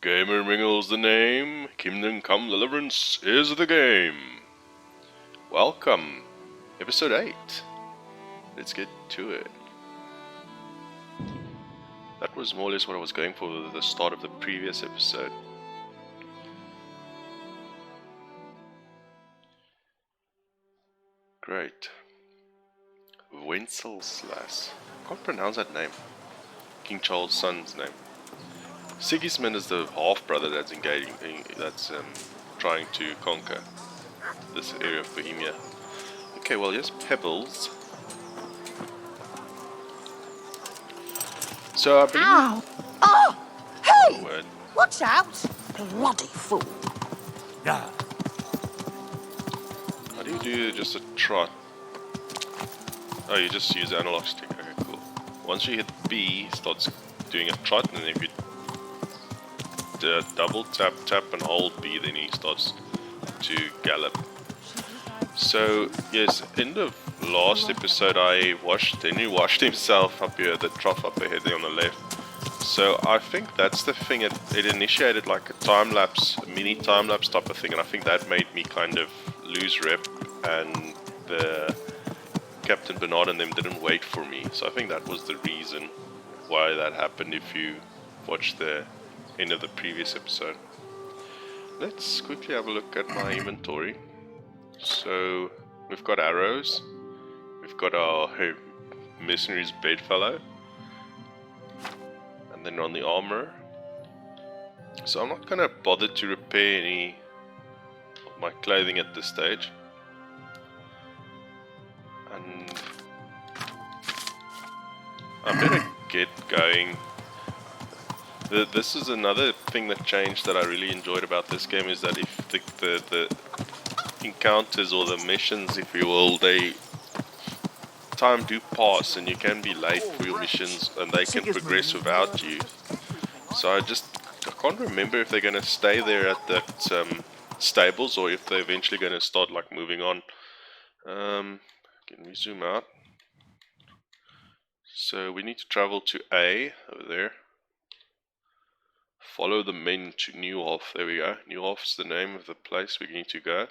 Gamer Mengel's the name, Kingdom Come Deliverance is the game. Welcome, episode 8. Let's get to it. That was more or less what I was going for at the start of the previous episode. Great. Wenceslas. Can't pronounce that name. King Charles' son's name. Sigismund is the half-brother that's engaging, trying to conquer this area of Bohemia. Okay, well, here's Pebbles. So I believe... Ow! Oh! Hey! Oh, word. Watch out! Bloody fool. How do you do just a trot? Oh, you just use the analog stick. Okay, cool. Once you hit B, it starts doing a trot, and if you double tap and hold B, then he starts to gallop. So yes, in the last episode I watched Henry washed himself up here, the trough up ahead there on the left. So I think that's the thing, it initiated like a time-lapse, a mini time-lapse type of thing, and I think that made me kind of lose rep, and the Captain Bernard and them didn't wait for me. So I think that was the reason why that happened if you watch the end of the previous episode. Let's quickly have a look at my inventory. So we've got arrows, we've got our mercenary's bedfellow, and then on the armor. So I'm not gonna bother to repair any of my clothing at this stage, and I better get going. This is another thing that changed that I really enjoyed about this game, is that if the encounters or the missions, if you will, time do pass and you can be late for your missions and they can progress without you. So I can't remember if they're going to stay there at that stables or if they're eventually going to start like moving on. Can we zoom out? So we need to travel to A over there. Follow the men to Neuhof. There we go. Neuhof's the name of the place we need to go.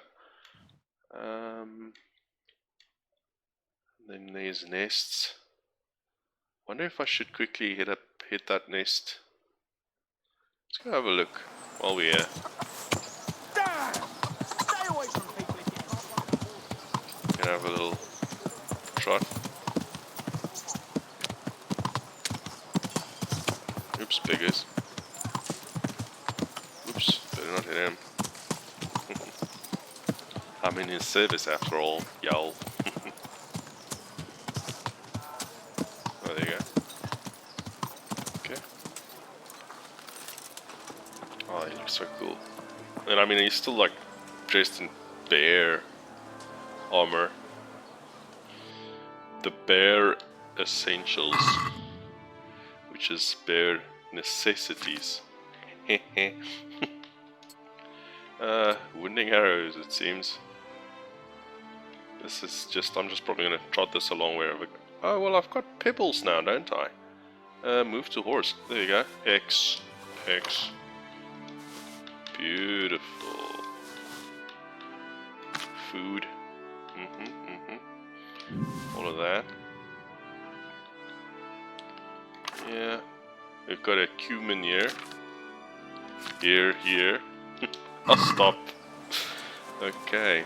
Then there's nests. Wonder if I should quickly hit that nest. Let's go have a look while we're here. Gonna have a little trot. Oops, beggars. Oops, better not hit him. I'm in his service after all, y'all. Oh, there you go. Okay. Oh, he looks so cool. And I mean, he's still like dressed in bear armor. The bear essentials, which is bear necessities. Wounding arrows, it seems. This is just, I'm just probably going to trot this along wherever. Oh, well, I've got pebbles now, don't I? Move to horse. There you go. X. Beautiful. Food. All of that. Yeah. We've got a cumin here. Here. I'll stop. Okay.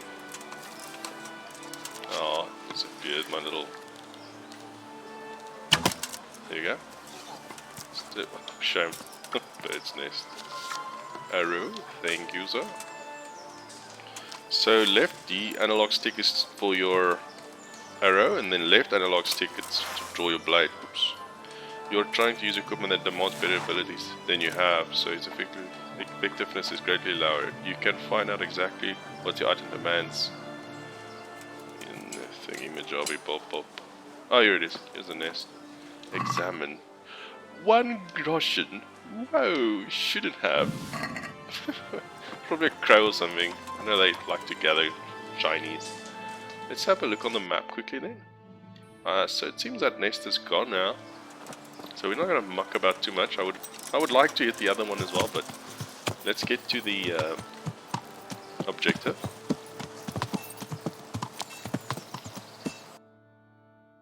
Oh, disappeared my little... There you go. Shame. Bird's nest. Arrow. Thank you, sir. So left D analog stick is for your arrow, and then left analog stick is to draw your blade. Oops. You're trying to use equipment that demands better abilities than you have, so its effectiveness is greatly lower. You can find out exactly what your item demands in the thingy-majobby pop. Oh, here it is. Here's the nest. Examine. 1 groschen. Whoa, shouldn't have. Probably a crow or something. I know they like to gather shinies. Let's have a look on the map quickly then. So it seems that nest is gone now. So we're not going to muck about too much. I would like to hit the other one as well, but let's get to the objective.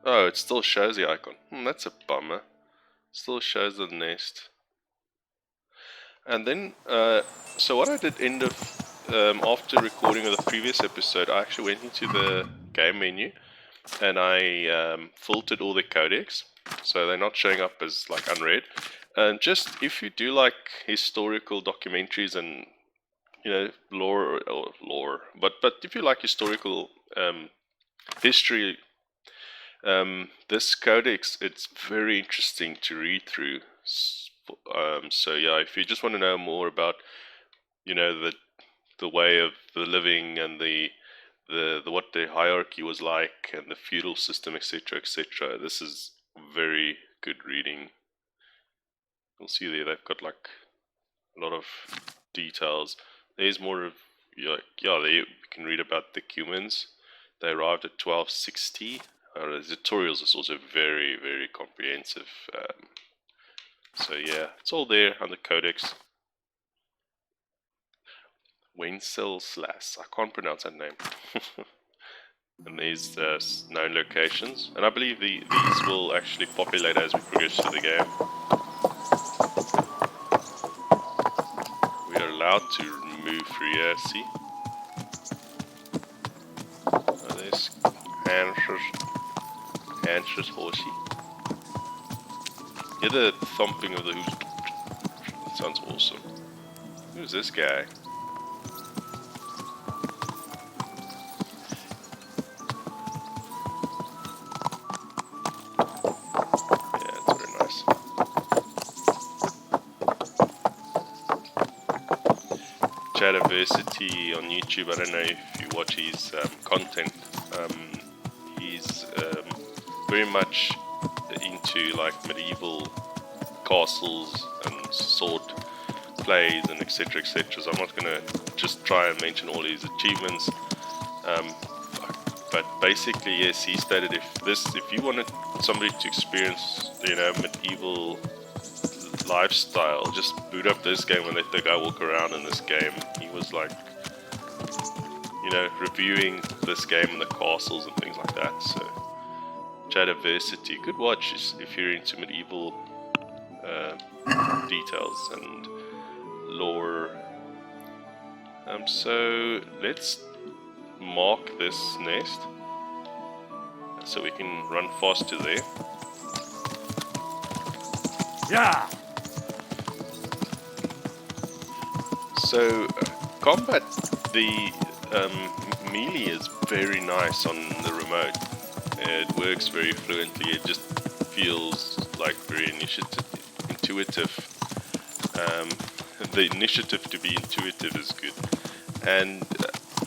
Oh, it still shows the icon. That's a bummer. Still shows the nest. And then, so what I did end of, after recording of the previous episode, I actually went into the game menu and I filtered all the codecs, so they're not showing up as like unread. And just if you do like historical documentaries and lore, but if you like historical history, this codex, it's very interesting to read through. So yeah, if you just want to know more about the way of the living and the what the hierarchy was like and the feudal system, etc., etc., this is very good reading. You'll see there they've got like a lot of details. There's more of there you can read about the Cumans. They arrived at 1260. The tutorials is also very, very comprehensive. So yeah, it's all there on the codex. Wenceslas, I can't pronounce that name. And there's known locations, and I believe these will actually populate as we progress through the game. We are allowed to move through here, see? Oh, there's Hans's horsey. Hear the thumping of the hooves. That sounds awesome. Who's this guy? Yeah, it's very nice. Chadiversity on YouTube, I don't know if you watch his content. He's very much into like medieval castles and sword plays and etc, etc. So I'm not gonna just try and mention all his achievements, but basically yes, he stated if you wanted somebody to experience medieval lifestyle, just boot up this game and let the guy walk around in this game. He was like reviewing this game and the castles and things like that. So Chadiversity, good watch if you're into medieval details and lore. So let's mark this nest so we can run fast to there. Yeah. So combat, the melee is very nice on the remote. It works very fluently. It just feels like very intuitive. The initiative to be intuitive is good, and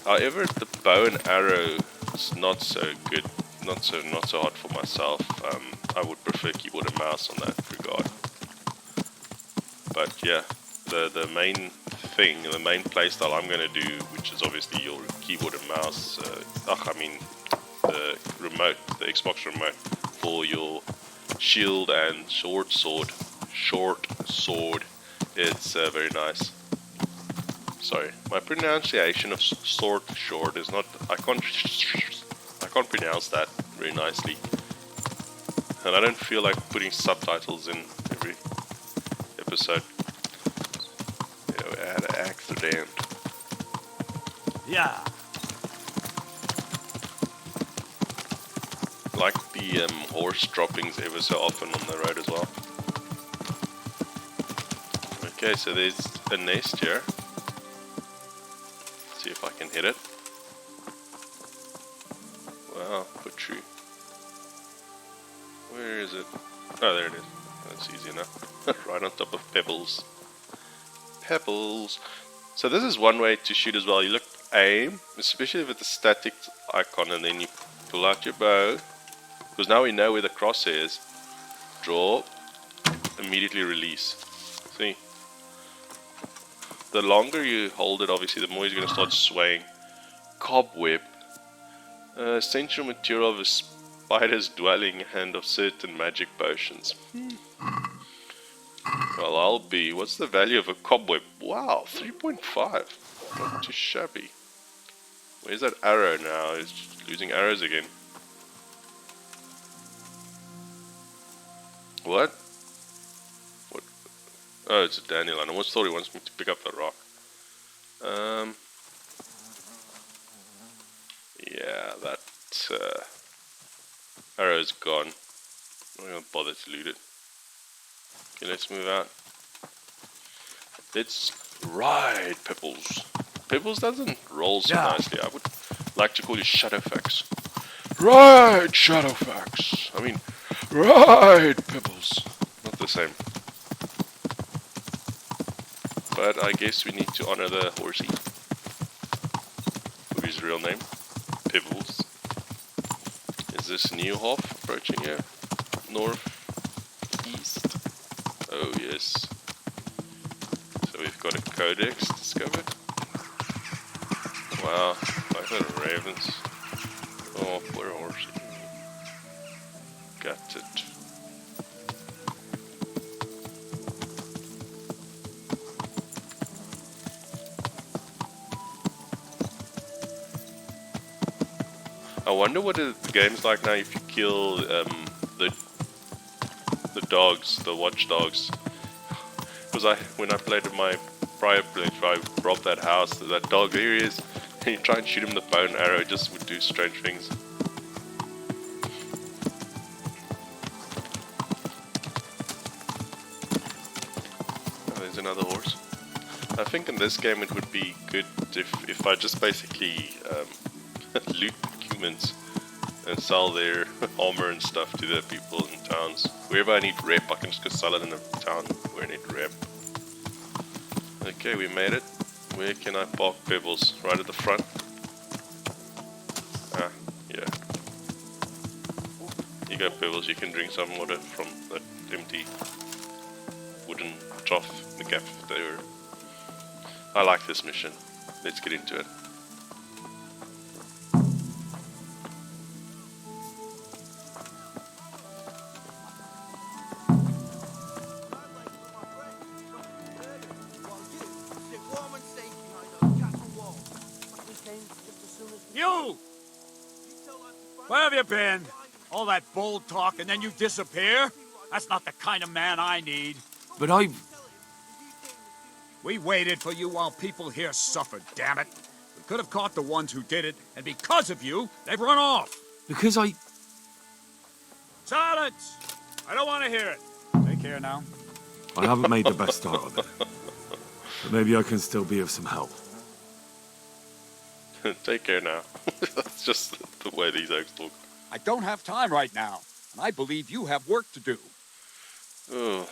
however the bow and arrow is not so good, not so hard for myself. I would prefer keyboard and mouse on that regard. But yeah, the main thing, the main playstyle I'm going to do, which is obviously your keyboard and mouse, the remote, the Xbox remote, for your shield and short sword, it's very nice. Sorry, my pronunciation of short is not, I can't pronounce that very nicely, and I don't feel like putting subtitles in every episode. I had an accident. Yeah. Like the horse droppings ever so often on the road as well. Okay, so there's a nest here. Let's see if I can hit it. Wow, good tree. Where is it? Oh, there it is. That's easy enough. Right on top of pebbles. Pebbles. So this is one way to shoot as well. You look, aim, especially with the static icon, and then you pull out your bow. Because now we know where the crosshair is. Draw, immediately release. See? The longer you hold it, obviously, the more he's going to start swaying. Cobweb. Essential material of a spider's dwelling and of certain magic potions. Well, I'll be. What's the value of a cobweb? Wow, 3.5. Not too shabby. Where's that arrow now? It's losing arrows again. What? What? Oh, it's a dandelion. I almost thought he wants me to pick up the rock. Yeah, that arrow's gone. I'm not gonna bother to loot it. Okay, let's move out. Let's ride, Pebbles. Pebbles doesn't roll so nicely. I would like to call you Shadowfax. Ride, Shadowfax. I mean, ride, Pebbles. Not the same. But I guess we need to honor the horsey. With his real name. Pebbles. Is this Neuhof approaching here? North, east. Oh yes. So we've got a codex discovered. Wow, like the ravens. Oh, poor horsey. Got it. I wonder what the game's like now if you kill the dogs, the watchdogs. Because when I played in my prior playthrough, I robbed that house. That dog, there he is. And you try and shoot him with the bow and arrow, it just would do strange things. Oh, there's another horse. I think in this game it would be good if I just basically loot humans and sell their armor and stuff to the people in towns. Wherever I need rep, I can just go sell it in a town where I need rep. Okay, we made it. Where can I park Pebbles? Right at the front? Ah, yeah. You go, Pebbles, you can drink some water from that empty wooden trough in the cafeteria. I like this mission. Let's get into it. You! Where have you been? All that bold talk and then you disappear? That's not the kind of man I need. But We waited for you while people here suffered, damn it. We could have caught the ones who did it, and because of you, they've run off. because Silence! I don't want to hear it. Take care now. I haven't made the best start of it. But maybe I can still be of some help. Take care now. That's just the way these oaks talk. I don't have time right now, and I believe you have work to do. Oh.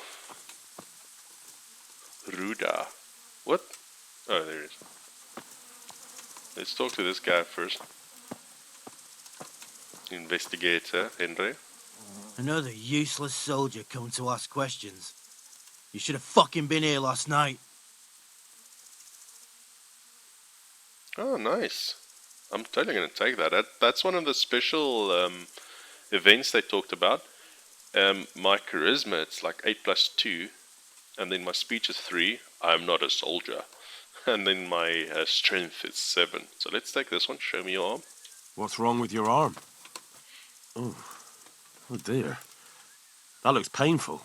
Ruda. What? Oh, there it is. Let's talk to this guy first. Investigator, Henry. Another useless soldier come to ask questions. You should have fucking been here last night. Oh, nice. I'm totally gonna take that. That's one of the special events they talked about. My charisma, it's like 8+2. And then my speech is 3. I'm not a soldier. And then my strength is 7. So let's take this one. Show me your arm. What's wrong with your arm? Oh dear. That looks painful.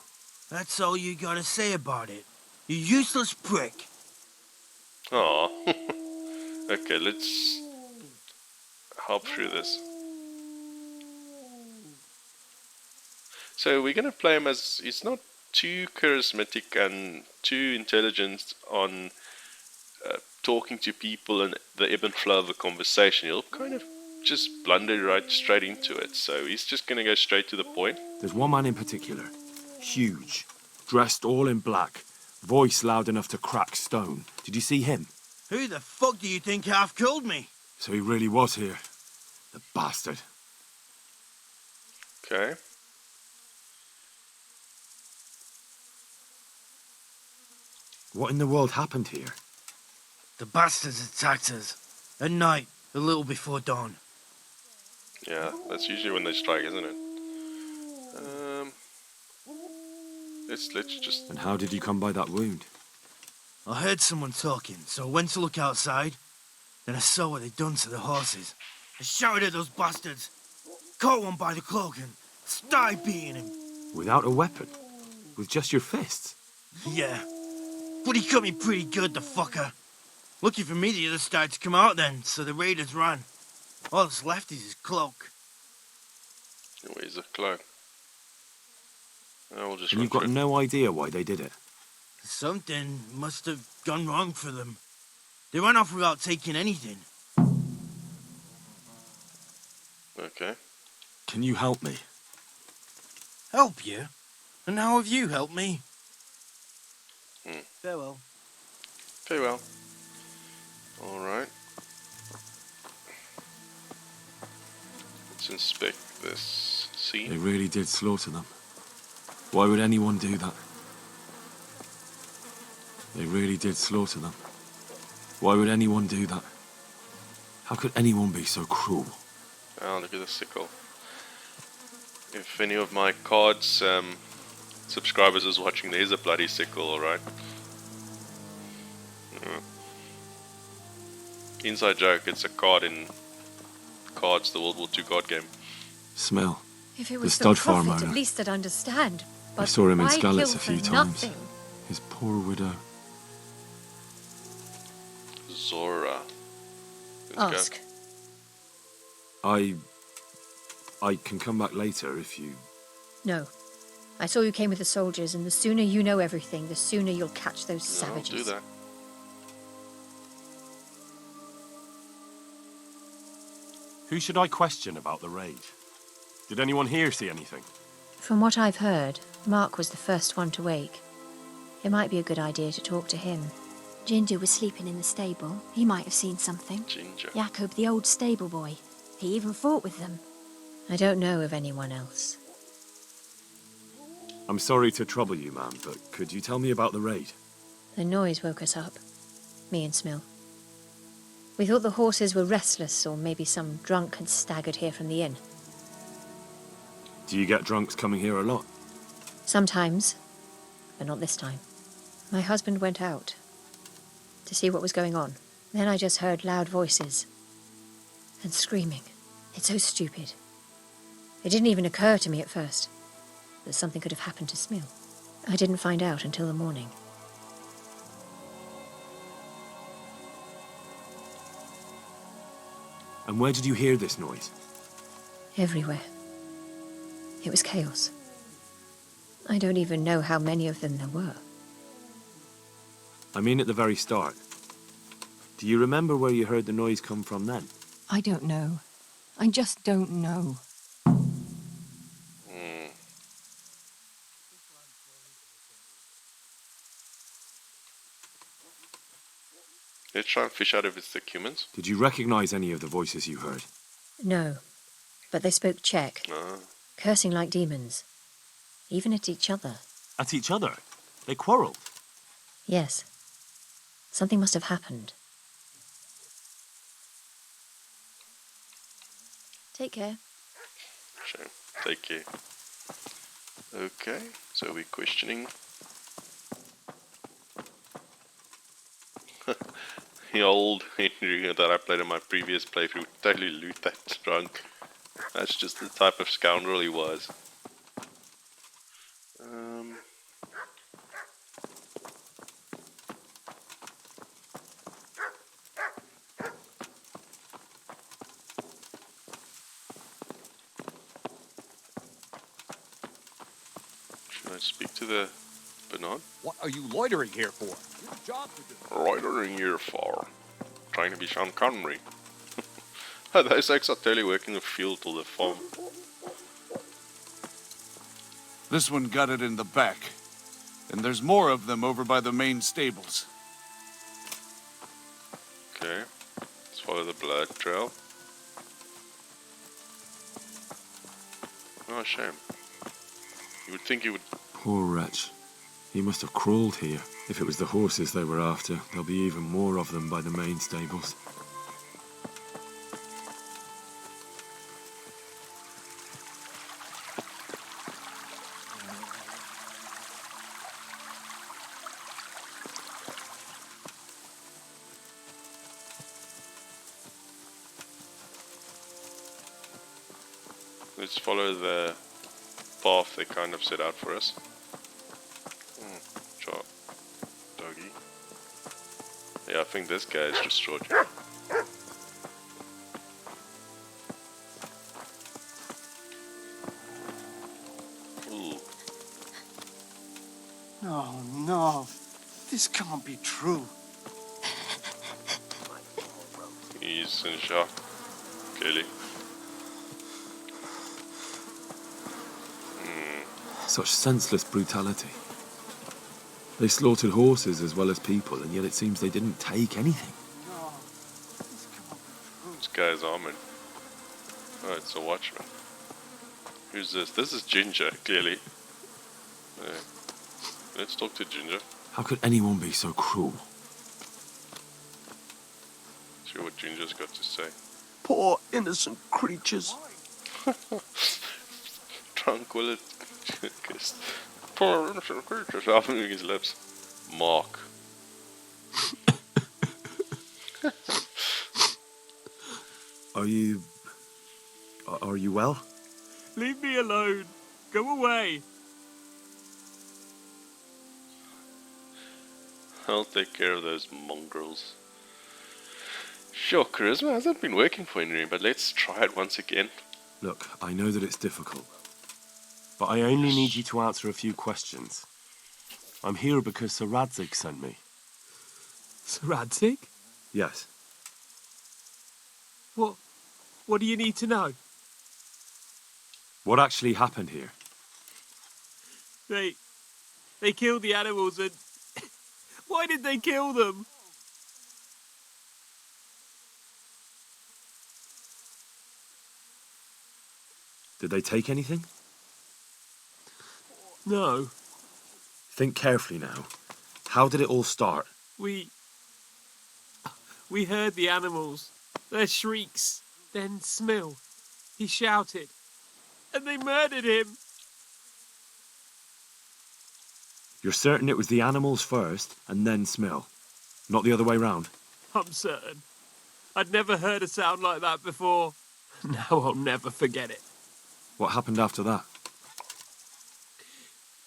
That's all you gotta say about it. You useless prick. Aw. Okay, let's hop through this. So we're gonna play him as he's not too charismatic and too intelligent on talking to people and the ebb and flow of a conversation. He'll kind of just blunder right straight into it. So he's just gonna go straight to the point. There's one man in particular. Huge. Dressed all in black. Voice loud enough to crack stone. Did you see him? Who the fuck do you think half killed me? So he really was here. The bastard. Okay. What in the world happened here? The bastards attacked us. At night, a little before dawn. Yeah, that's usually when they strike, isn't it? Let's just. And how did you come by that wound? I heard someone talking, so I went to look outside. Then I saw what they'd done to the horses. I shouted at those bastards, caught one by the cloak and started beating him. Without a weapon? With just your fists? Yeah, but he cut me pretty good, the fucker. Lucky for me, the others started to come out then, so the raiders ran. All that's left is his cloak. Where's the cloak? We'll just And run you've got through. no idea why they did it? Something must have gone wrong for them. They ran off without taking anything. Okay. Can you help me? Help you? And how have you helped me? Farewell. Very well. Alright. Let's inspect this They scene. really did slaughter them. Why would anyone do that? They really did slaughter them. Why would anyone do that? How could anyone be so cruel? Oh, look at the sickle. If any of my cards subscribers is watching, there's a bloody sickle, alright? Inside joke, it's a card in Cards, the World War II card game. Smell. If it The was for stud farm profit, owner. at least I'd understand. But I saw him in why Skalitz kill a few for times. nothing? His poor widow. Zora. Let's Ask. I can come back later if you... No. I saw you came with the soldiers, and the sooner you know everything, the sooner you'll catch those go. No, I'll savages. do that. Who should I question about the raid? Did anyone here see anything? From what I've heard, Mark was the first one to wake. It might be a good idea to talk to him. Ginger was sleeping in the stable. He might have seen something. Ginger. Jacob, the old stable boy. He even fought with them. I don't know of anyone else. I'm sorry to trouble you, ma'am, but could you tell me about the raid? The noise woke us up. Me and Smill. We thought the horses were restless, or maybe some drunk had staggered here from the inn. Do you get drunks coming here a lot? Sometimes, but not this time. My husband went out to see what was going on. Then I just heard loud voices and screaming. It's so stupid. It didn't even occur to me at first that something could have happened to Smill. I didn't find out until the morning. And where did you hear this noise? Everywhere. It was chaos. I don't even know how many of them there were. I mean at the very start. Do you remember where you heard the noise come from then? I don't know. I just don't know. Let's try and fish out if it's the humans. Did you recognize any of the voices you heard? No, but they spoke Czech, Ah. cursing like demons. Even at each other. At each other? They quarreled? Yes. Something must have happened. Take care. Sure. Take care. Okay, so we're questioning. The old Henry that I played in my previous playthrough totally loot that drunk. That's just the type of scoundrel he was. Should I speak to the Bernard? What are you loitering here for? You have a job to do. Loitering here for trying to be Sean Connery. Those eggs are totally working the field or the farm. This one got it in the back. And there's more of them over by the main stables. Okay, let's follow the blood trail. Oh, shame. You would think he would. Poor wretch. He must have crawled here. If it was the horses they were after, there'll be even more of them by the main stables. Let's follow the path they kind of set out for us. Sure. Doggy. Yeah, I think this guy is destroyed. Ooh. No, no. This can't be true. He's in shock. Clearly. Such senseless brutality. They slaughtered horses as well as people, and yet it seems they didn't take anything. No. This can't be true. This guy's armored. Oh, it's a watchman. Who's this? This is Ginger, clearly. Let's talk to Ginger. How could anyone be so cruel? See what Ginger's got to say. Poor innocent creatures. Tranquility. Poor innocent creatures. I'm moving his lips. Mark. Are you well? Leave me alone. Go away. I'll take care of those mongrels. Sure, charisma hasn't been working for Henry, but let's try it once again. Look, I know that it's difficult, but I only need you to answer a few questions. I'm here because Sir Radzig sent me. Sir Radzig? Yes. What do you need to know? What actually happened here? They killed the animals and... Why did they kill them? Did they take anything? No. Think carefully now. How did it all start? We heard the animals, their shrieks, then Smill. He shouted, and they murdered him. You're certain it was the animals first, and then Smill? Not the other way round? I'm certain. I'd never heard a sound like that before. Now I'll never forget it. What happened after that?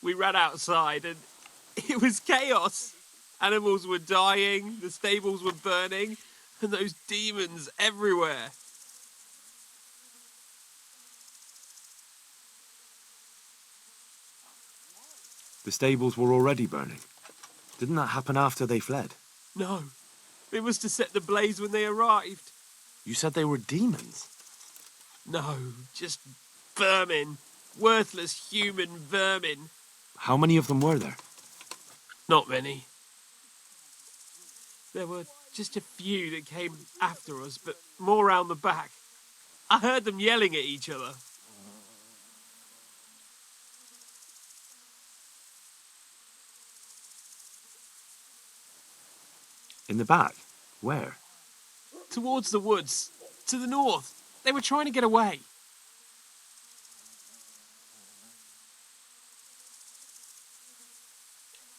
We ran outside and it was chaos. Animals were dying, the stables were burning, and those demons everywhere. The stables were already burning. Didn't that happen after they fled? No, it was to set the blaze when they arrived. You said they were demons. No, just vermin. Worthless human vermin. How many of them were there? Not many. There were just a few that came after us, but more round the back. I heard them yelling at each other. In the back? Where? Towards the woods. To the north. They were trying to get away.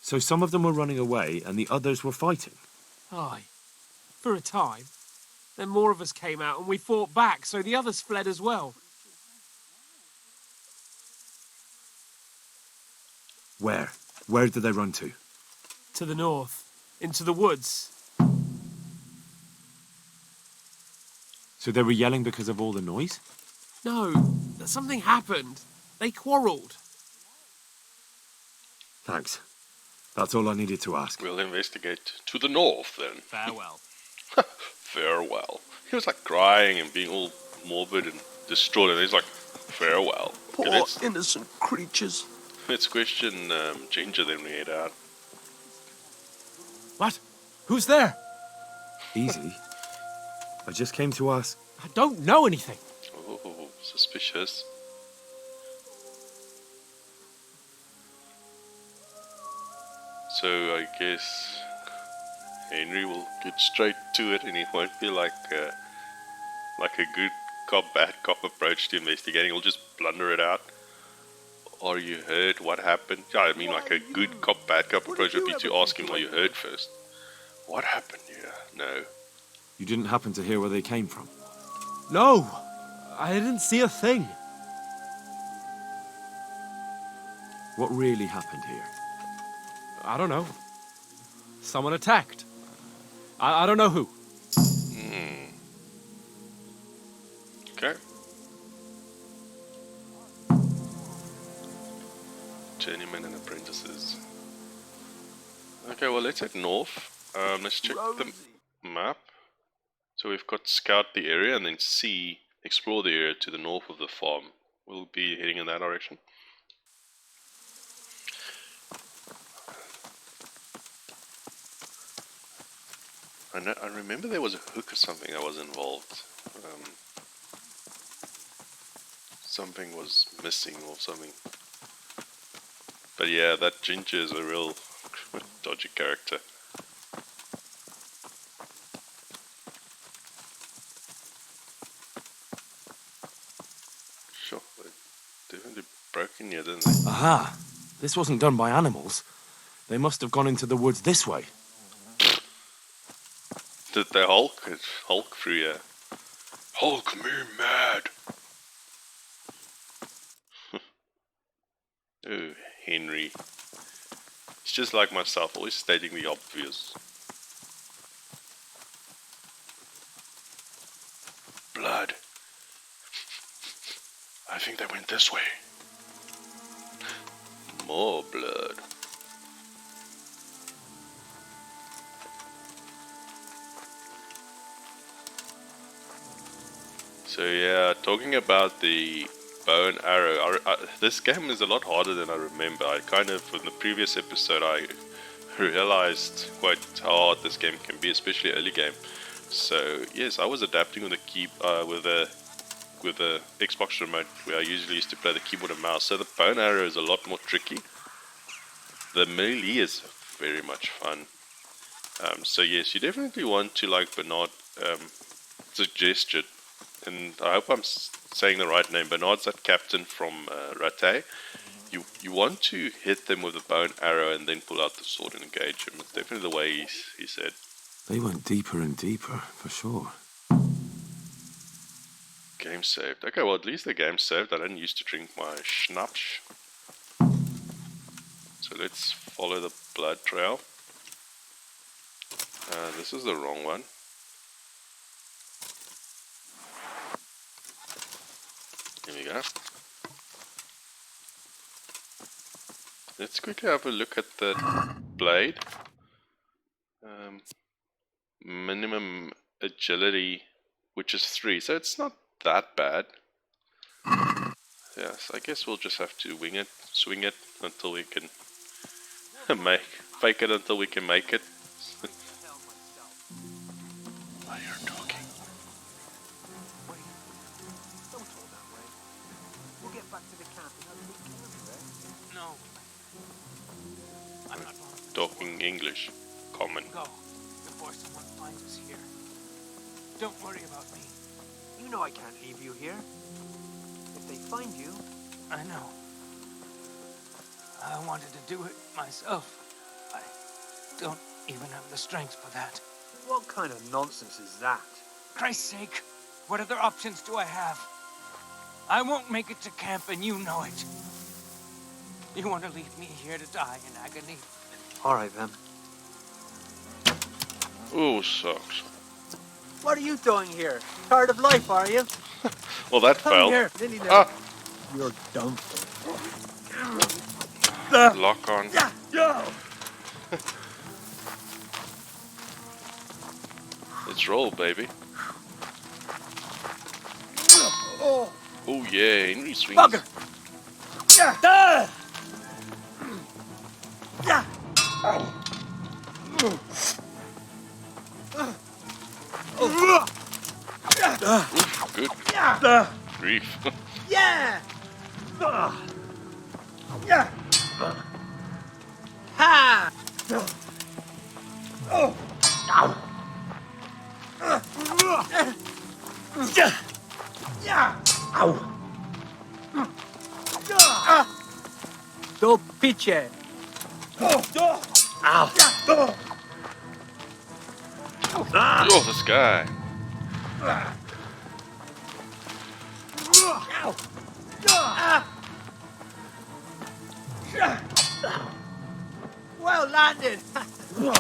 So some of them were running away and the others were fighting? Aye. For a time. Then more of us came out and we fought back, so the others fled as well. Where? Where did they run to? To the north. Into the woods. So they were yelling because of all the noise? No, something happened. They quarrelled. Thanks. That's all I needed to ask. We'll investigate to the north then. Farewell. Farewell. He was like crying and being all morbid and distraught, and he's like, farewell. Poor Okay, innocent creatures. let's question Ginger then we head out. What? Who's there? Easy. I just came to ask. I don't know anything. Oh, suspicious. So I guess Henry will get straight to it, and he won't be like a good cop, bad cop approach to investigating. He'll just blunder it out. Or you heard what happened? Yeah, I mean, like a good cop, bad cop approach would be to ask him what you heard first. What happened here? No. You didn't happen to hear where they came from? No, I didn't see a thing. What really happened here? I don't know. Someone attacked. I don't know who. Okay. Journeymen and apprentices. Okay, well, let's head north. Let's check the map. So we've got scout the area and then C, explore the area to the north of the farm. We'll be heading in that direction. I remember there was a hook or something that was involved. Something was missing or something. But yeah, that Ginger is a real dodgy character. Sure, they definitely broke in here, didn't they? Aha! This wasn't done by animals. They must have gone into the woods this way. Did they Hulk through here? Hulk me mad! Oh, Henry. He's just like myself, always stating the obvious. Blood. I think they went this way. More blood. So yeah, talking about the bow and arrow, this game is a lot harder than I remember. I kind of, in the previous episode, I realized quite how hard this game can be, especially early game. So yes, I was adapting with the Xbox remote, where I usually used to play the keyboard and mouse. So the bow and arrow is a lot more tricky. The melee is very much fun. So yes, you definitely want to, like Bernard suggested, and I hope I'm saying the right name. Bernard's that captain from Rattay. You want to hit them with a bow and arrow and then pull out the sword and engage them. It's definitely the way he said. They went deeper and deeper, for sure. Game saved. Okay, well at least the game saved. I didn't used to drink my schnapps. So let's follow the blood trail. This is the wrong one. Here we go. Let's quickly have a look at the blade. Minimum agility, which is 3, so it's not that bad. Yes, I guess we'll just have to swing it until we can fake it until we can make it. Why you're talking? Don't talk that way. We'll get back to the camp and have a good camp, right? No. I'm not going. Talking English, common. Go before someone finds us here. Don't worry about me. You know I can't leave you here. If they find you... I know. I wanted to do it myself. I don't even have the strength for that. What kind of nonsense is that? Christ's sake, what other options do I have? I won't make it to camp and you know it. You want to leave me here to die in agony? All right, then. Ooh, sucks. What are you doing here? Tired of life, are you? Well, that Come fell. here, Lily. Ah. You're done. Lock on. Let's roll, baby. Oh yeah, Henry swings. Bugger! Oof, good grief. Yeah! Ha! Do piche. Oh, this guy. Well landed! Here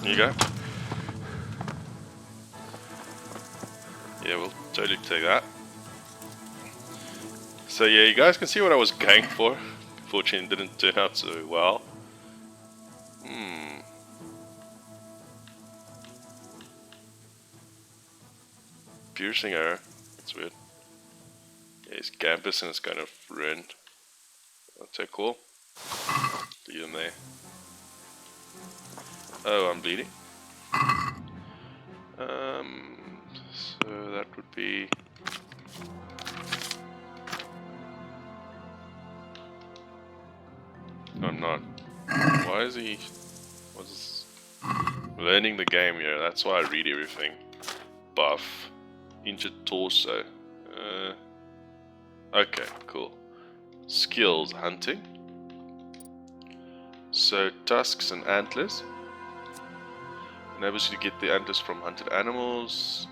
you go. Yeah, we'll totally take that. So yeah, you guys can see what I was going for. Unfortunately, it didn't turn out so well. Piercing arrow. That's weird. Yeah, he's campus and it's kind of ruined. That's so cool. Leave him there. Oh, I'm bleeding. So that would be... No, I'm not. Why is he... What's... Learning the game here, that's why I read everything. Buff. Injured torso. Okay, cool. Skills, hunting. So, tusks and antlers. Enables you to get the antlers from hunted animals.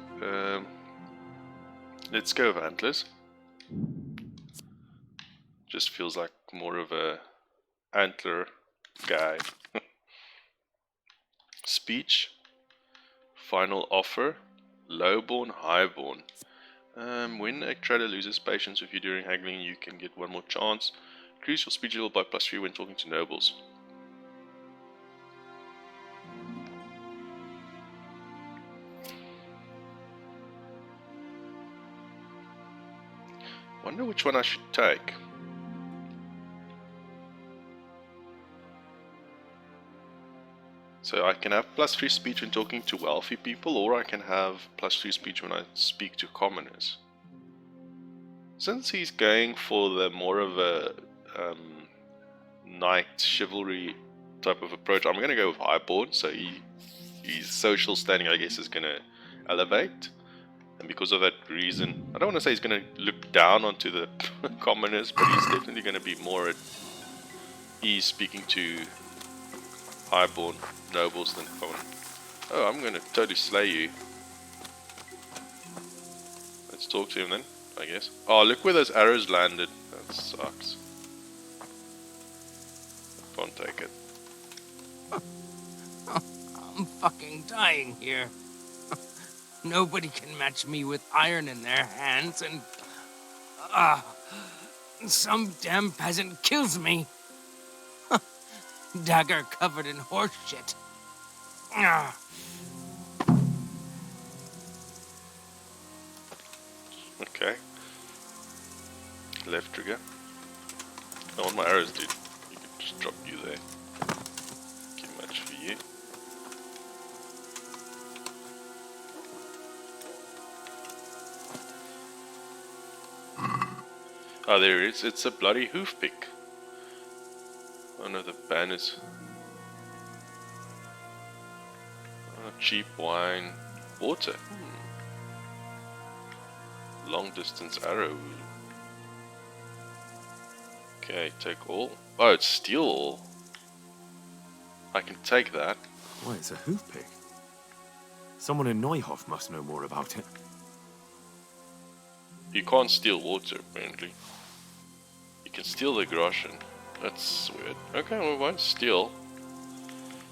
Let's go with antlers. Just feels like more of a antler guy. Speech. Final offer. Lowborn, highborn. When a trader loses patience with you during haggling, you can get one more chance. Increase your speech level by +3 when talking to nobles. Wonder which one I should take. So I can have +3 speech when talking to wealthy people, or I can have +3 speech when I speak to commoners. Since he's going for the more of a knight chivalry type of approach, I'm going to go with highborn. So his social standing, I guess, is going to elevate. And because of that reason, I don't want to say he's going to look down onto the commoners, but he's definitely going to be more at ease speaking to highborn nobles than common. Oh, I'm going to totally slay you. Let's talk to him then, I guess. Oh, look where those arrows landed. That sucks. Can't take it. I'm fucking dying here. Nobody can match me with iron in their hands, and some damn peasant kills me. Dagger covered in horse shit. Okay. Left trigger. I want my arrows, dude. You can just drop you there. Too much for you. Oh, there it is. It's a bloody hoof pick. Oh no, the banners. Oh, cheap wine. Water. Long distance arrow. Okay, take all. Oh, it's steal all. I can take that. Why, it's a hoof pick. Someone in Neuhof must know more about it. You can't steal water, apparently. You can steal the groschen. That's weird. Okay, well, won't steal.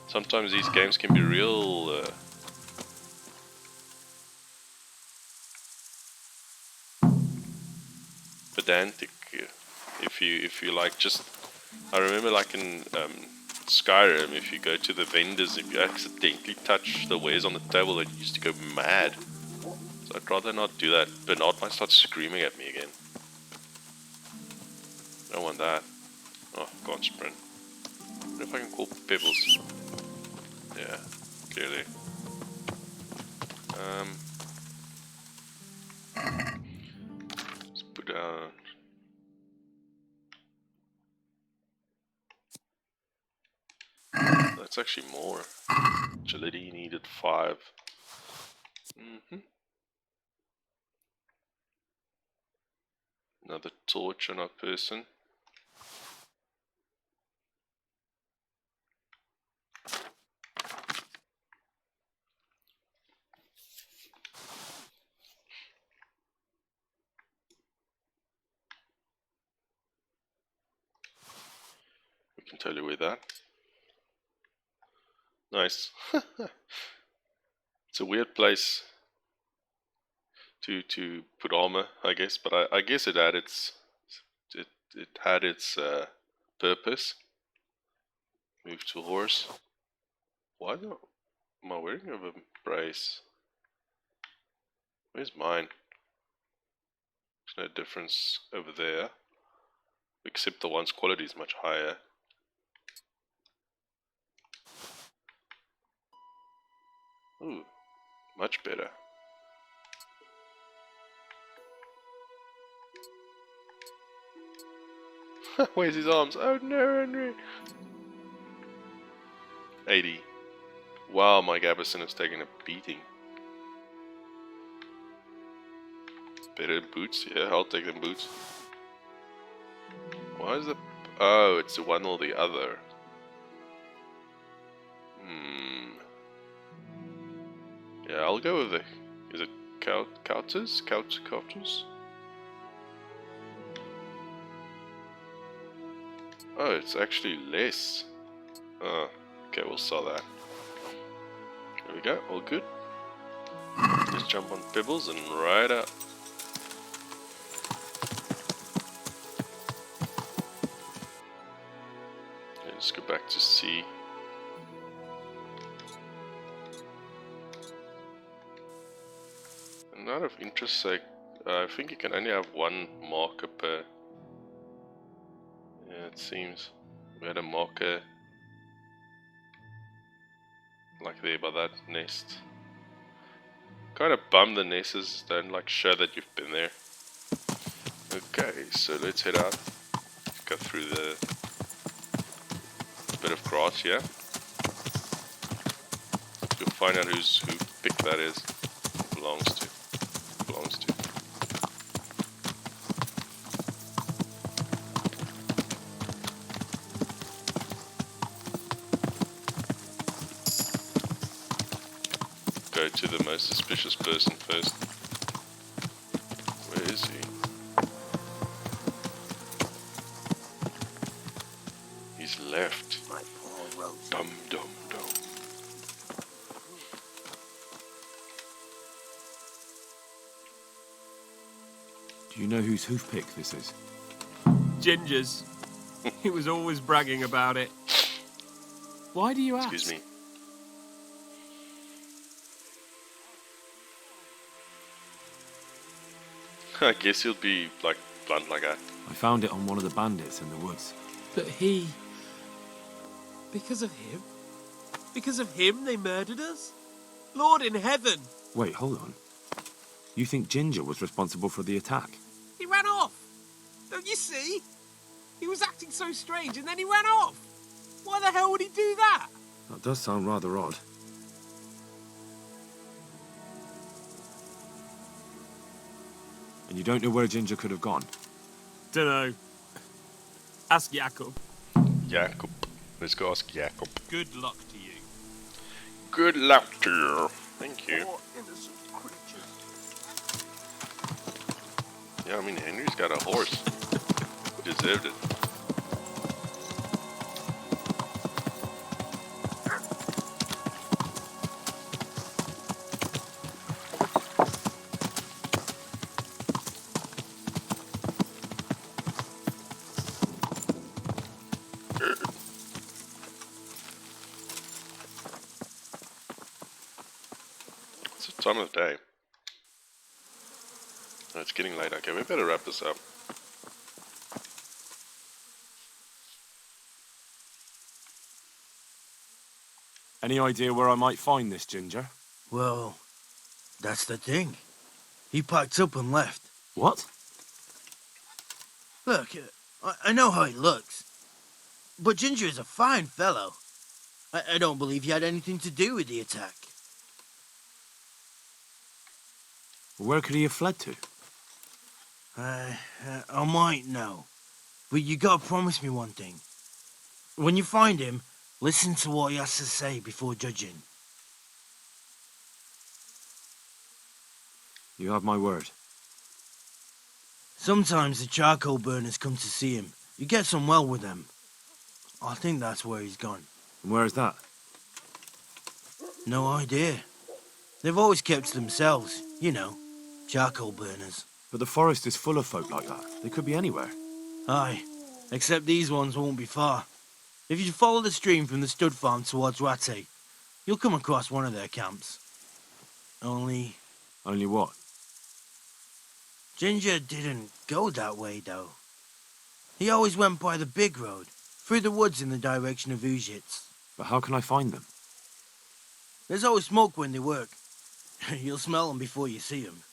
Sometimes these games can be real... pedantic. If you like just... I remember like in Skyrim, if you go to the vendors, if you accidentally touch the wares on the table, they used to go mad. So I'd rather not do that. Bernard might start screaming at me again. Don't want that. Oh, can't sprint. I wonder if I can call pebbles. Yeah, clearly. Let's put down. That's actually more. Agility needed 5. Another torch on our person. tell you where that. Nice. It's a weird place to put armor, I guess, but I guess it had its purpose. Move to horse. Why am I wearing a brace? Where's mine? There's no difference over there, except the one's quality is much higher. Ooh, much better. Where's his arms? Oh no, Henry! 80. Wow, my Gabberson has taken a beating. Better boots? Yeah, I'll take them boots. Why is it? Oh, it's the one or the other. Yeah, I'll go with the... Is it counters? Counters? Oh, it's actually less. Oh, okay, we'll sell that. There we go, all good. Let's jump on Pebbles and ride out. Let's go back to sea. And out of interest, I think you can only have one marker per... Yeah, it seems. We had a marker like there by that nest. Kind of bummed the nests don't like show that you've been there. Okay, so let's head out. Go through the bit of grass here. You'll find out who pick that is. Belongs to. Go to the most suspicious person first. Where is he? He's left. My poor Rose. Dum dum dum. Do you know whose hoof pick this is? Ginger's. He was always bragging about it. Why do you ask? Excuse me. I guess he'll be like blunt like that. I found it on one of the bandits in the woods. But he... Because of him? Because of him they murdered us? Lord in heaven! Wait, hold on. You think Ginger was responsible for the attack? He ran off! Don't you see? He was acting so strange and then he ran off! Why the hell would he do that? That does sound rather odd. And you don't know where Ginger could have gone? Dunno. Ask Jakob. Jakob. Let's go ask Jakob. Good luck to you. Good luck to you. Thank you. Poor innocent creatures. Yeah, I mean, Henry's got a horse. He deserved it. Time of the day. Oh, it's getting late. Okay, we better wrap this up. Any idea where I might find this Ginger? Well, that's the thing. He packed up and left. What? Look, I know how he looks. But Ginger is a fine fellow. I don't believe he had anything to do with the attack. Where could he have fled to? I might know. But you gotta promise me one thing. When you find him, listen to what he has to say before judging. You have my word. Sometimes the charcoal burners come to see him. You get on well with them. I think that's where he's gone. And where is that? No idea. They've always kept to themselves, you know, charcoal burners. But the forest is full of folk like that. They could be anywhere. Aye, except these ones won't be far. If you follow the stream from the stud farm towards Rattay, you'll come across one of their camps. Only Only what? Ginger didn't go that way, though. He always went by the big road, through the woods in the direction of Ujits. But how can I find them? There's always smoke when they work. You'll smell them before you see them.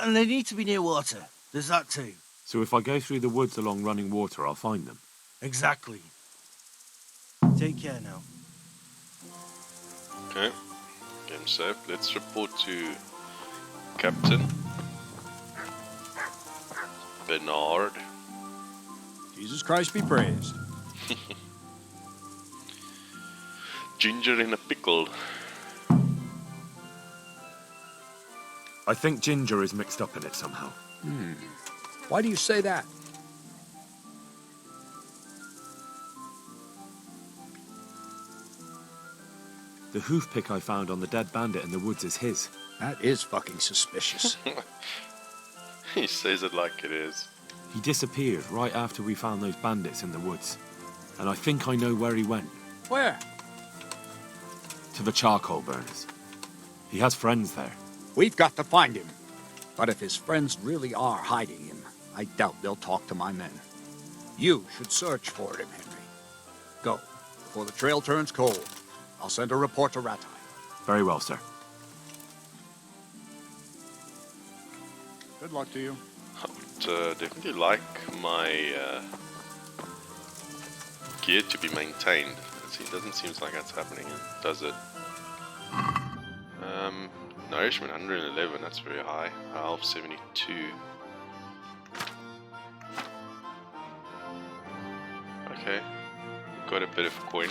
And they need to be near water. There's that too. So if I go through the woods along running water, I'll find them. Exactly. Take care now. Okay. Game safe. Let's report to Captain Bernard. Jesus Christ be praised. Ginger in a pickle. I think Ginger is mixed up in it somehow. Why do you say that? The hoof pick I found on the dead bandit in the woods is his. That is fucking suspicious. He says it like it is. He disappeared right after we found those bandits in the woods. And I think I know where he went. Where? To the charcoal burners. He has friends there. We've got to find him. But if his friends really are hiding him, I doubt they'll talk to my men. You should search for him, Henry. Go, before the trail turns cold. I'll send a report to Rattay. Very well, sir. Good luck to you. I would definitely like my gear to be maintained. It doesn't seem like that's happening, does it? Nourishment 111, that's very high. Health 72. Okay, got a bit of coin.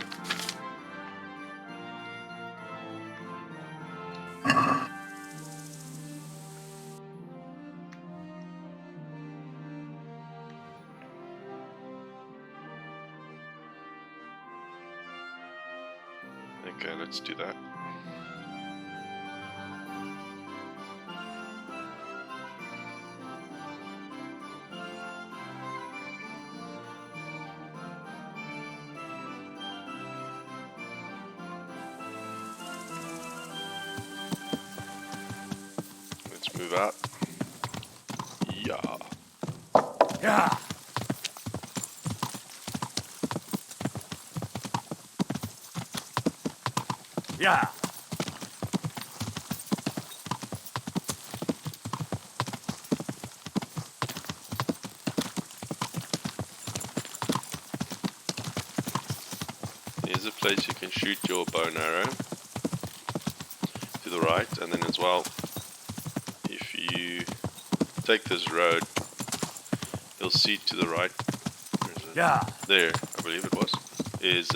Okay, let's do that. Let's move out. Yeah. Yeah. Yeah. Here's a place you can shoot your bow and arrow to the right, and then as well, if you take this road, you'll see to the right. Yeah. There, I believe it was, is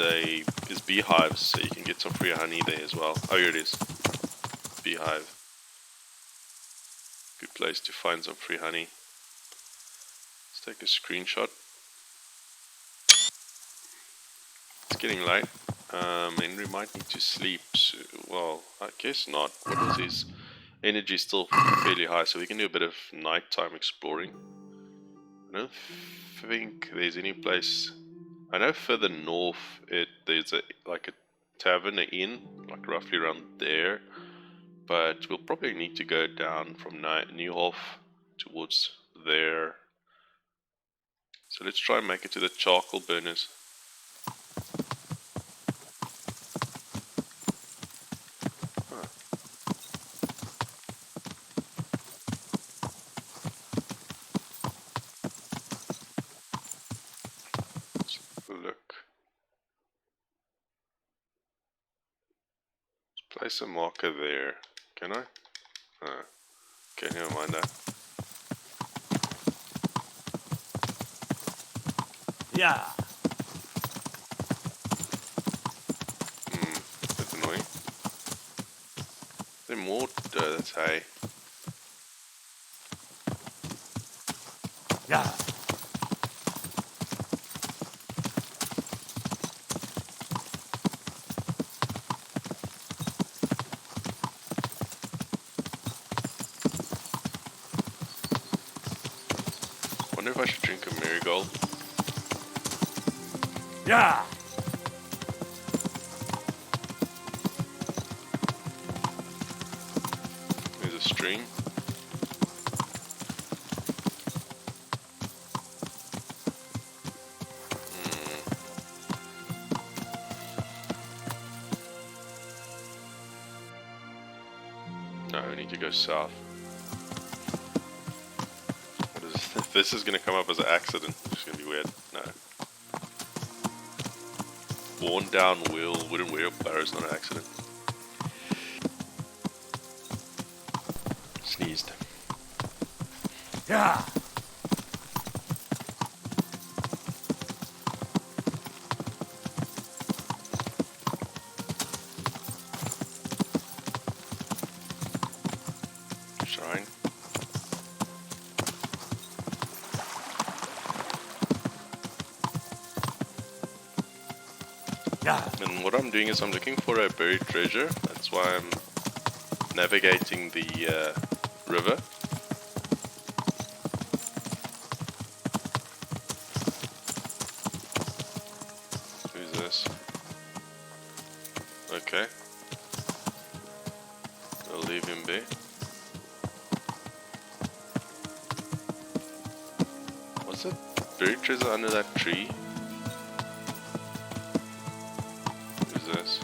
beehives, so you can get some free honey there as well. Oh, here it is. Beehive. Good place to find some free honey. Let's take a screenshot. It's getting late. Henry might need to sleep. So, well, I guess not. What was his energy? Still fairly high, so we can do a bit of nighttime exploring. I don't think there's any place. I know further north there's like a tavern, an inn, like roughly around there. But we'll probably need to go down from Neuhof towards there. So let's try and make it to the charcoal burners. Let's have a look. Let's place a marker there. Can I? Okay, never mind that. Yeah. That's annoying. There's more that's hay. Yeah. Wonder if I should drink a marigold. Yeah. There's a stream. No, I need to go south. What is this? This is going to come up as an accident. It's going to be weird. No. Worn down wooden wheelbarrow is not an accident. Sneezed. Yeah. Shine. Yeah. And what I'm doing is I'm looking for a buried treasure. That's why I'm navigating the river. Who's this? Okay. I'll leave him be. What's that buried treasure under that tree? Who's this?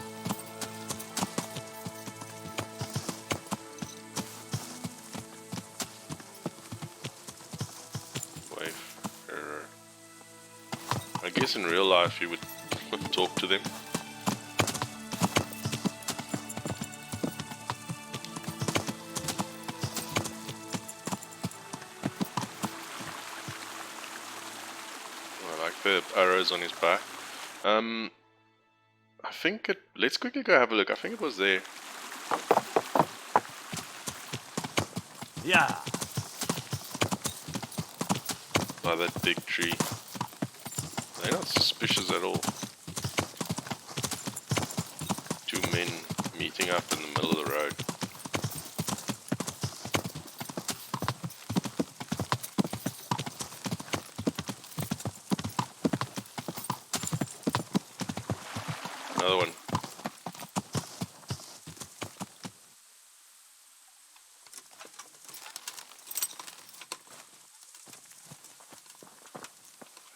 Wayfarer. I guess in real life you would talk to them. I like the arrows on his back. I think it. Let's quickly go have a look. I think it was there. Yeah. By that big tree. They're not suspicious at all. Two men meeting up in the middle of the road. Another one.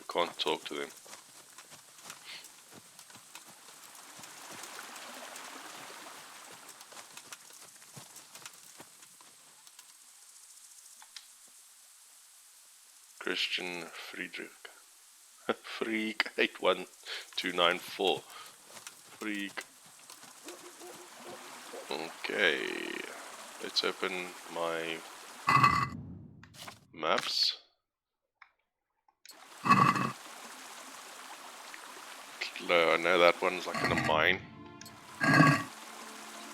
I can't talk to them. Christian Friedrich. Freak 81294. Freak. Okay. Let's open my maps. I know that one's like in a mine. And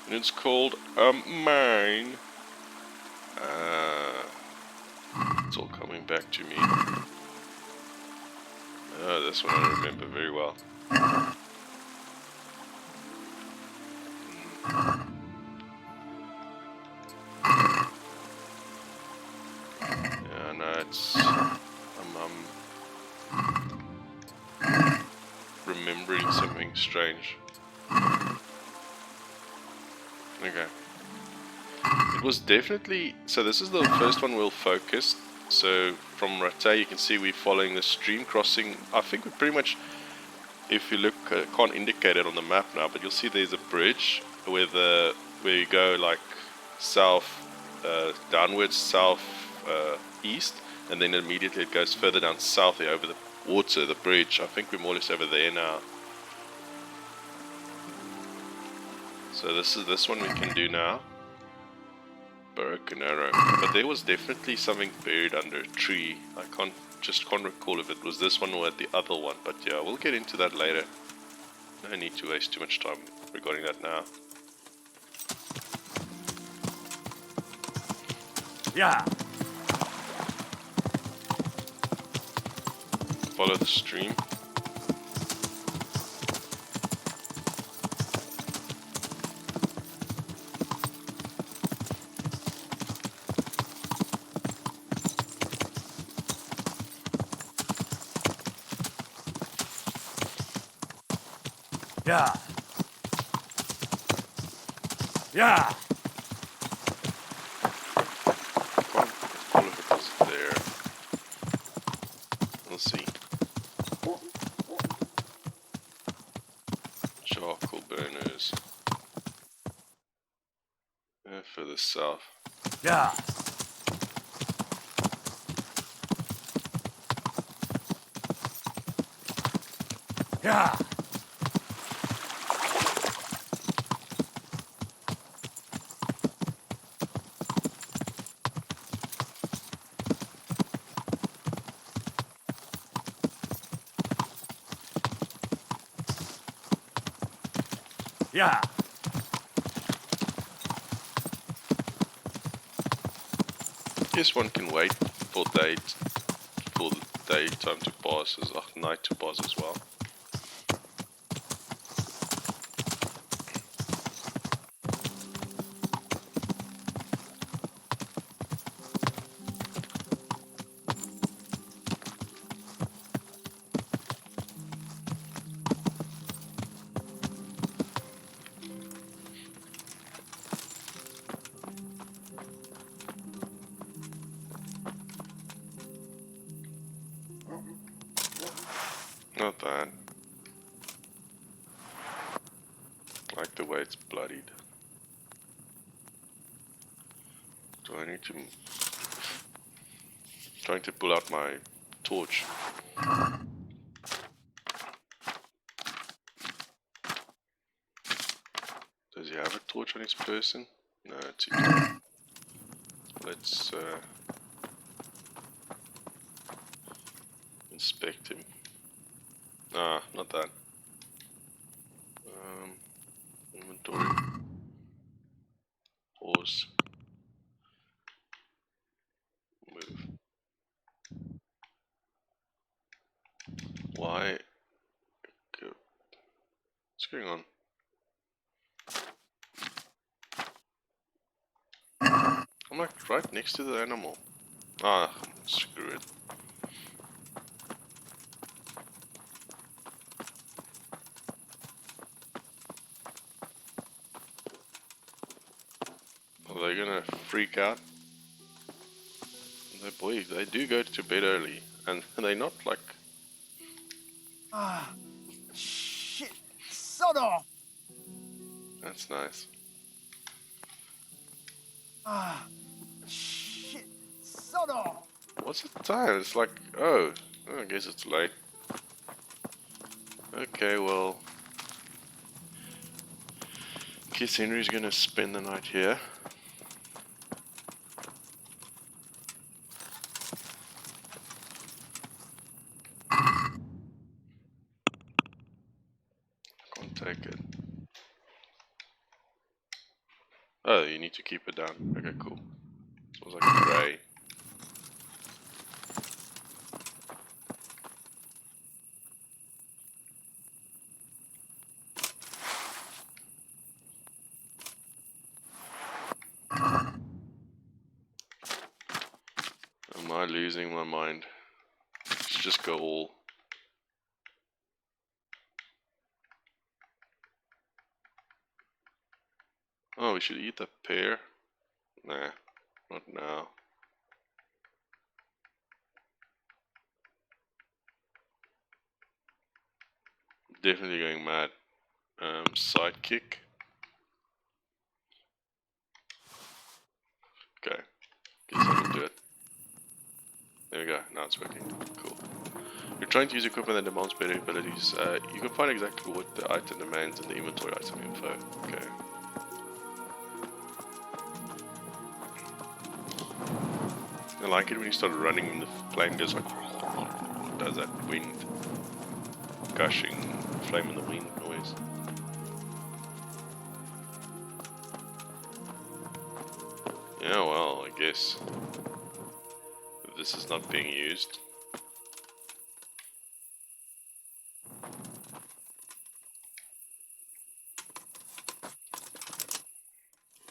it's called a mine. It's all coming back to me. Oh, this one I remember very well. Yeah, no, it's... I'm remembering something strange. Okay. It was definitely... So this is the first one we'll focus. So from Rattay you can see we're following the stream crossing. I think we pretty much, if you look, can't indicate it on the map now, but you'll see there's a bridge where you go like south, downwards, south, east, and then immediately it goes further down south here over the water, the bridge. I think we're more or less over there now. So this one we can do now. Broken arrow. But there was definitely something buried under a tree. I can't recall if it was this one or the other one, but yeah, we'll get into that later. No need to waste too much time regarding that now. Yeah. Follow the stream. Yeah. Yeah. All of it is there. We'll see. Charcoal burners. Further south. Yeah. Yeah. Yeah. Guess one can wait for the daytime to pass, as night to pass as well. Not bad. I like the way it's bloodied. Do I need to... Trying to pull out my torch. Does he have a torch on his person? No, it's too. Let's inspect him. Ah, not that. Inventory. Pause. Move. Why? Go. What's going on? I'm like right next to the animal. Ah, screw it. Are they gonna freak out? Boy, they do go to bed early, and they're not like... Ah, shit. Sod off. That's nice. Ah, shit. Sod off. What's the time? It's like, oh, I guess it's late. Okay, well... Guess Henry's gonna spend the night here. Can't take it. Oh, you need to keep it down. Okay, cool. Smells like a gray. Am I losing my mind? Should just go all. Oh, we should eat the pear? Nah, not now. Definitely going mad. Sidekick. Okay, guess I can do it. There we go, now it's working. Cool. You're trying to use equipment that demands better abilities. You can find exactly what the item demands in the inventory item info. Okay. I like it when you start running and the flame goes like... does that wind gushing flame in the wind noise. Yeah, well, I guess if this is not being used.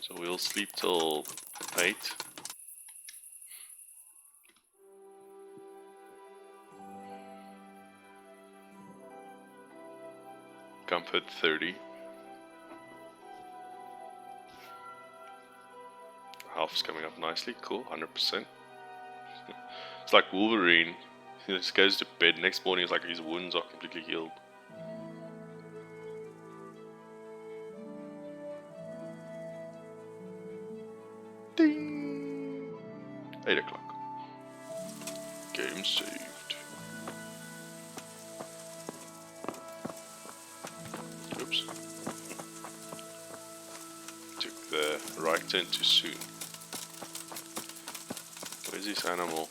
So we'll sleep till 8. Comfort 30. Health's coming up nicely. Cool, 100%. It's like Wolverine. He just goes to bed. Next morning, it's like his wounds are completely healed. Ding! 8 o'clock. Game saved. Oops. Took the right turn too soon. Where's this animal?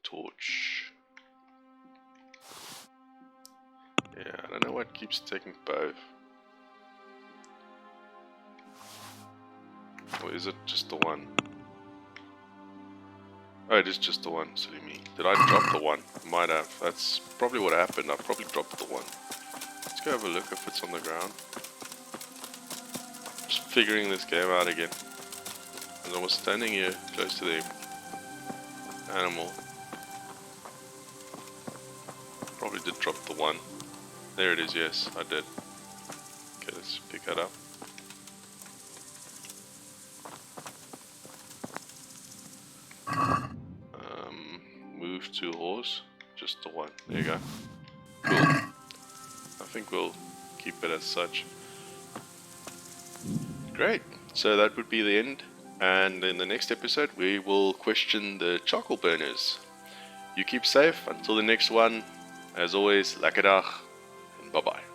Torch. Yeah, I don't know what keeps taking both. Or is it just the one? Oh, it is just the one, silly me. Did I drop the one? Might have. That's probably what happened. I probably dropped the one. Let's go have a look if it's on the ground. Just figuring this game out again. As I was standing here close to the animal. Probably did drop the one. There it is, yes, I did. Okay, let's pick that up. Move to horse. Just the one. There you go. Cool. I think we'll keep it as such. Great. So that would be the end. And in the next episode, we will question the charcoal burners. You keep safe. Until the next one, as always, lekker dag and bye-bye.